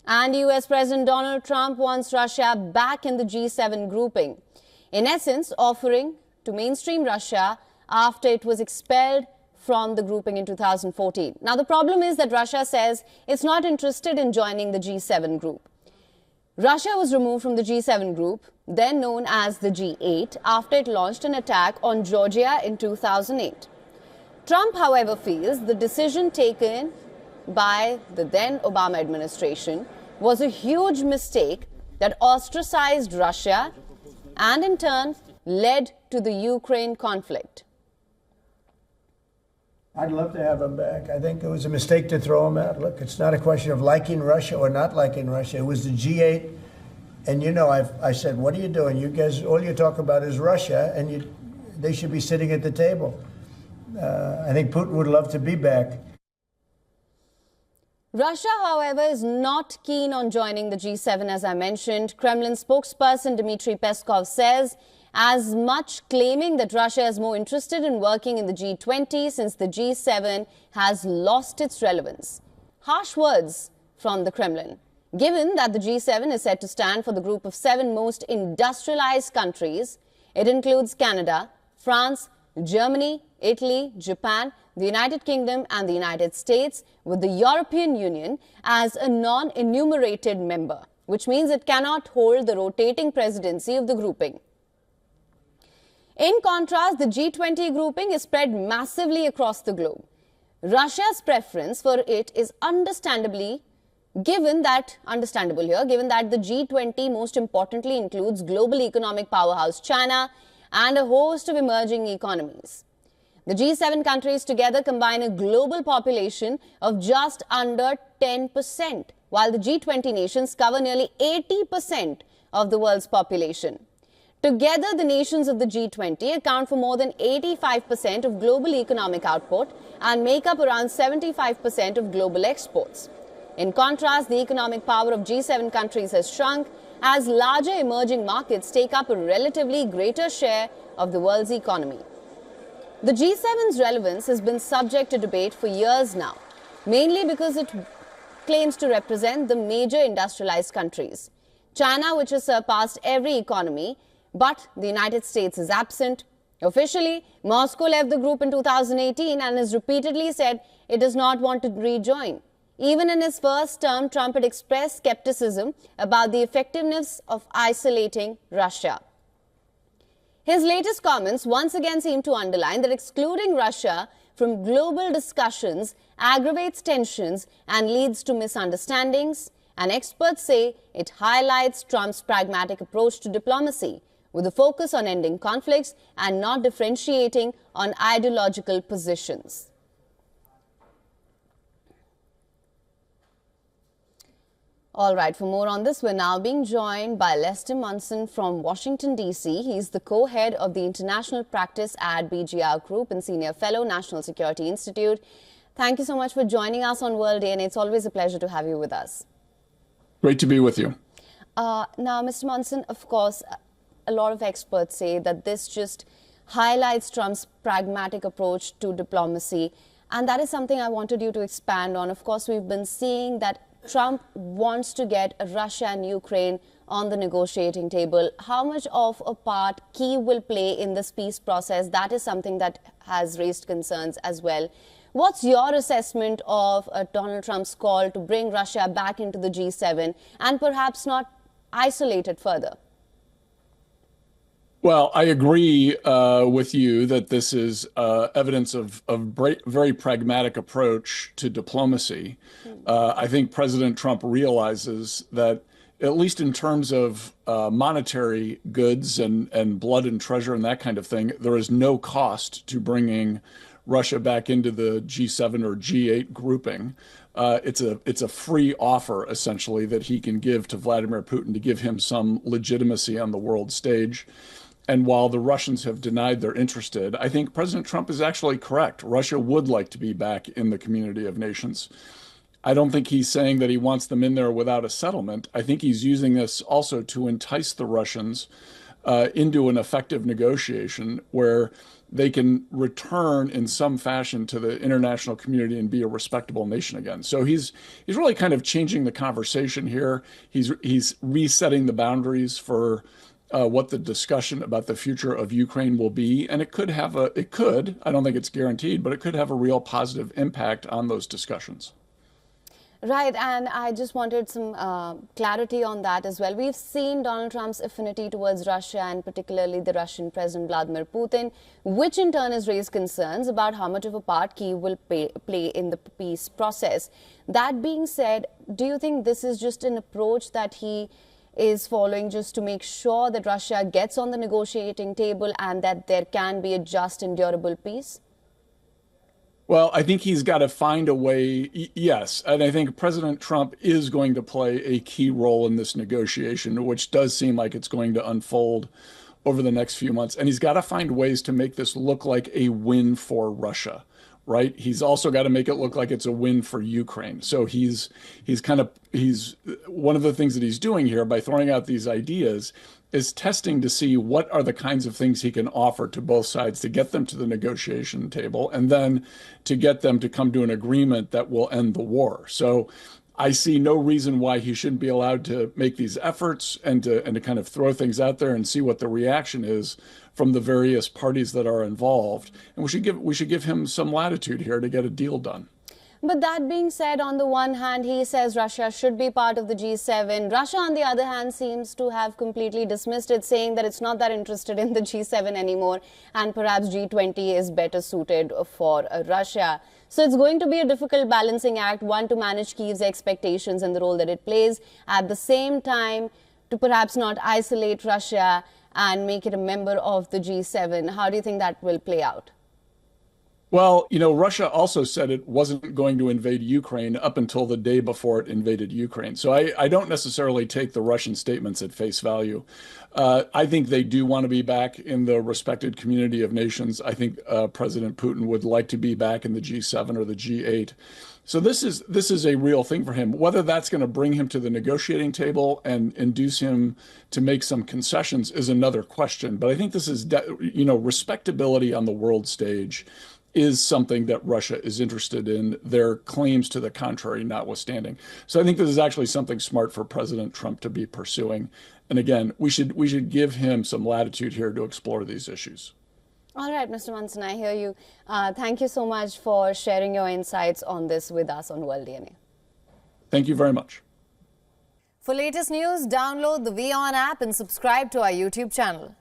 And US President Donald Trump wants Russia back in the G7 grouping, in essence offering to mainstream Russia after it was expelled from the grouping in 2014. Now, the problem is that Russia says it's not interested in joining the G7 group. Russia was removed from the G7 group, then known as the G8, after it launched an attack on Georgia in 2008. Trump, however, feels the decision taken by the then Obama administration was a huge mistake that ostracized Russia and in turn led to the Ukraine conflict. I'd love to have him back. I think it was a mistake to throw him out. Look, it's not a question of liking Russia or not liking Russia. It was the G8. And, you know, I said, what are you doing? You guys, all you talk about is Russia, and they should be sitting at the table. I think Putin would love to be back. Russia, however, is not keen on joining the G7, as I mentioned. Kremlin spokesperson Dmitry Peskov says, as much claiming that Russia is more interested in working in the G20 since the G7 has lost its relevance. Harsh words from the Kremlin, given that the G7 is said to stand for the group of 7 most industrialized countries. It includes Canada, France, Germany, Italy, Japan, the United Kingdom and the United States, with the European Union as a non-enumerated member, which means it cannot hold the rotating presidency of the grouping. In contrast, the G20 grouping is spread massively across the globe. Russia's preference for it is understandable here, given that the G20 most importantly includes global economic powerhouse China and a host of emerging economies. The G7 countries together combine a global population of just under 10%, while the G20 nations cover nearly 80% of the world's population. Together, the nations of the G20 account for more than 85% of global economic output and make up around 75% of global exports. In contrast, the economic power of G7 countries has shrunk as larger emerging markets take up a relatively greater share of the world's economy. The G7's relevance has been subject to debate for years now, mainly because it claims to represent the major industrialized countries. China, which has surpassed every economy, but the United States is absent. Officially, Moscow left the group in 2018 and has repeatedly said it does not want to rejoin. Even in his first term, Trump had expressed skepticism about the effectiveness of isolating Russia. His latest comments once again seem to underline that excluding Russia from global discussions aggravates tensions and leads to misunderstandings. And experts say it highlights Trump's pragmatic approach to diplomacy, with a focus on ending conflicts and not differentiating on ideological positions. All right, for more on this, we're now being joined by Lester Munson from Washington, D.C. He's the co-head of the International Practice at BGR Group and Senior Fellow, National Security Institute. Thank you so much for joining us on World Day, and it's always a pleasure to have you with us. Great to be with you. Now, Mr. Munson, of course, a lot of experts say that this just highlights Trump's pragmatic approach to diplomacy, and that is something I wanted you to expand on. Of course, we've been seeing that Trump wants to get Russia and Ukraine on the negotiating table. How much of a part Kyiv will play in this peace process? That is something that has raised concerns as well. What's your assessment of Donald Trump's call to bring Russia back into the G7 and perhaps not isolate it further? Well, I agree with you that this is evidence of a very pragmatic approach to diplomacy. I think President Trump realizes that, at least in terms of monetary goods and blood and treasure and that kind of thing, there is no cost to bringing Russia back into the G7 or G8 grouping. It's a free offer, essentially, that he can give to Vladimir Putin to give him some legitimacy on the world stage. And while the Russians have denied they're interested, I think President Trump is actually correct. Russia would like to be back in the community of nations. I don't think he's saying that he wants them in there without a settlement. I think he's using this also to entice the Russians into an effective negotiation where they can return in some fashion to the international community and be a respectable nation again. So he's really kind of changing the conversation here. He's resetting the boundaries for what the discussion about the future of Ukraine will be, and it could, I don't think it's guaranteed, but it could have a real positive impact on those discussions. Right, and I just wanted some clarity on that as well. We've seen Donald Trump's affinity towards Russia and particularly the Russian President Vladimir Putin, which in turn has raised concerns about how much of a part Kyiv will play in the peace process. That being said, do you think this is just an approach that he is following just to make sure that Russia gets on the negotiating table and that there can be a just and durable peace? Well, I think he's got to find a way, yes. And I think President Trump is going to play a key role in this negotiation, which does seem like it's going to unfold over the next few months. And he's got to find ways to make this look like a win for Russia, right? He's also got to make it look like it's a win for Ukraine. So he's one of the things that he's doing here by throwing out these ideas is testing to see what are the kinds of things he can offer to both sides to get them to the negotiation table and then to get them to come to an agreement that will end the war. So I see no reason why he shouldn't be allowed to make these efforts and to kind of throw things out there and see what the reaction is from the various parties that are involved. And we should give him some latitude here to get a deal done. But that being said, on the one hand, he says Russia should be part of the G7. Russia, on the other hand, seems to have completely dismissed it, saying that it's not that interested in the G7 anymore, and perhaps G20 is better suited for Russia. So it's going to be a difficult balancing act, one, to manage Kyiv's expectations and the role that it plays, at the same time to perhaps not isolate Russia and make it a member of the G7. How do you think that will play out? Well, Russia also said it wasn't going to invade Ukraine up until the day before it invaded Ukraine. So I don't necessarily take the Russian statements at face value. I think they do want to be back in the respected community of nations. I think President Putin would like to be back in the G7 or the G8. So this is a real thing for him. Whether that's going to bring him to the negotiating table and induce him to make some concessions is another question. But I think this is, respectability on the world stage is something that Russia is interested in, their claims to the contrary notwithstanding. So I think this is actually something smart for President Trump to be pursuing. And again, we should give him some latitude here to explore these issues. All right, Mr. Munson, I hear you. Thank you so much for sharing your insights on this with us on World DNA. Thank you very much. For latest news, download the WION app and subscribe to our YouTube channel.